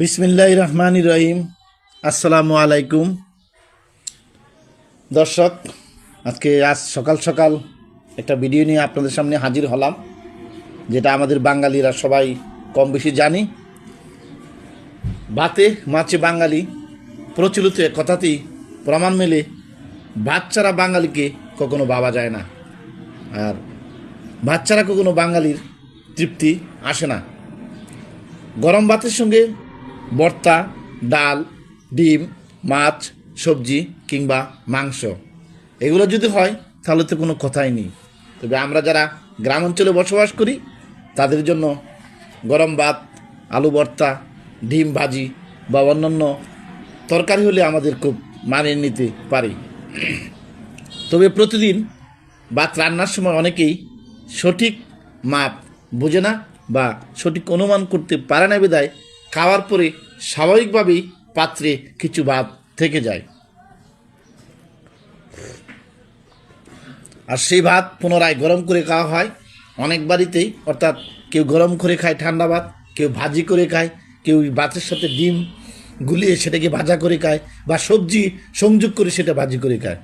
বিসমিল্লাহির রহমানির রহিম। আসসালামু আলাইকুম দর্শক, আজ সকাল সকাল একটা ভিডিও নিয়ে আপনাদের সামনে হাজির হলাম, যেটা আমাদের বাঙালিরা সবাই কম বেশি জানি। ভাতে মাছে বাঙালি প্রচলিত কথাতেই প্রমাণ মেলে, ভাত ছাড়া বাঙালিকে কখনো ভাবা যায় না, আর ভাত ছাড়া কখনো বাঙালির তৃপ্তি আসে না। গরম ভাতের সঙ্গে ভর্তা, ডাল, ডিম, মাছ, সবজি কিংবা মাংস এগুলো যদি হয় তাহলে তো কোনো কথাই নেই। তবে আমরা যারা গ্রাম অঞ্চলে বসবাস করি তাদের জন্য গরম ভাত, আলু ভর্তা, ডিম ভাজি বা অন্যান্য তরকারি হলে আমাদের খুব মানিয়ে নিতে পারি। তবে প্রতিদিন ভাত রান্নার সময় অনেকেই সঠিক মাপ বোঝে না বা সঠিক অনুমান করতে পারে না, বিধায় খাওয়ার পরে স্বাভাবিকভাবেই পাত্রে কিছু ভাত থেকে যায়, আর সেই ভাত পুনরায় গরম করে খাওয়া হয় অনেক বাড়িতেই। অর্থাৎ কেউ গরম করে খায় ঠান্ডা ভাত, কেউ ভাজি করে খায়, কেউ ভাতের সাথে ডিম গুলিয়ে সেটাকে ভাজা করে খায়, বা সবজি সংযোগ করে সেটা ভাজি করে খায়।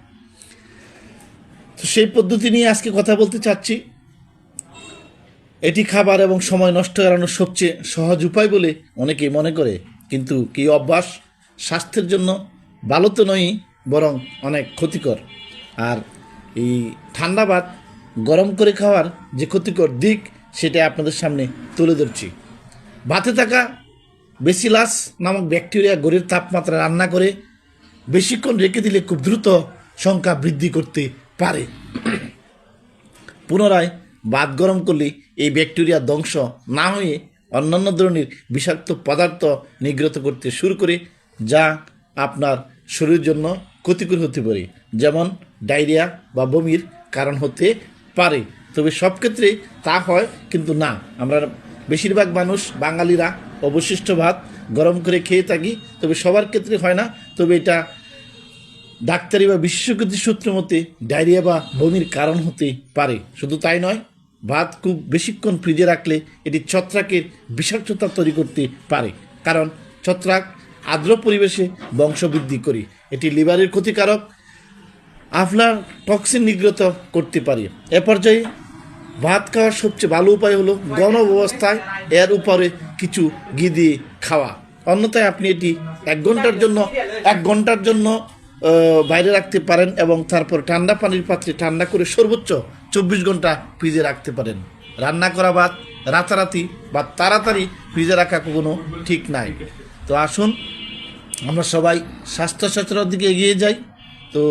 তো সেই পদ্ধতি নিয়ে আজকে কথা বলতে চাচ্ছি। এটি খাবার এবং সময় নষ্ট এড়ানোর সবচেয়ে সহজ উপায় বলে অনেকেই মনে করে, কিন্তু কি অভ্যাস স্বাস্থ্যের জন্য ভালো তো নয়, বরং অনেক ক্ষতিকর। আর এই ঠান্ডা ভাত গরম করে খাওয়ার যে ক্ষতিকর দিক সেটা আপনাদের সামনে তুলে ধরছি। ভাতে থাকা বেসিলাস নামক ব্যাকটেরিয়া গড়ের তাপমাত্রা রান্না করে বেশিক্ষণ রেখে দিলে খুব দ্রুত সংখ্যা বৃদ্ধি করতে পারে। পুনরায় ভাত গরম করলে এই ব্যাকটেরিয়া ধ্বংস না হয়ে অন্যান্য ধরনের বিষাক্ত পদার্থ নির্গত করতে শুরু করে, যা আপনার শরীরের জন্য ক্ষতিকর হতে পারে, যেমন ডায়রিয়া বা বমির কারণ হতে পারে। তবে সব ক্ষেত্রে তা হয় কিন্তু না। আমরা বেশিরভাগ মানুষ বাঙালিরা অবশিষ্ট ভাত গরম করে খেয়ে থাকি, তবে সবার ক্ষেত্রে হয় না। তবে এটা ডাক্তারি বা বিশেষজ্ঞ সূত্র মতে ডায়রিয়া বা বমির কারণ হতে পারে। শুধু তাই নয়, ভাত খুব বেশিক্ষণ ফ্রিজে রাখলে এটি ছত্রাকের বিষাক্ততা তৈরি করতে পারে, কারণ ছত্রাক আর্দ্র পরিবেশে বংশবৃদ্ধি করে এটি লিভারের ক্ষতিকারক আফলার টক্সিন নির্গত করতে পারে। এ পর্যায়ে ভাত খাওয়ার সবচেয়ে ভালো উপায় হলো গণ অবস্থায় এর উপরে কিছু ঘি দিয়ে খাওয়া। অন্যথায় আপনি এটি এক ঘন্টার জন্য বাইরে রাখতে পারেন এবং তারপর ঠান্ডা পানির পাত্রে ঠান্ডা করে সর্বোচ্চ 24 ঘন্টা ফ্রিজে রাখতে পারেন। রান্না করা ভাত রাতারাতি বা তাড়াতাড়ি ফ্রিজে রাখা কোনো ঠিক নাই। তো আসুন আমরা সবাই স্বাস্থ্য সচেতনার দিকে এগিয়ে যাই। তো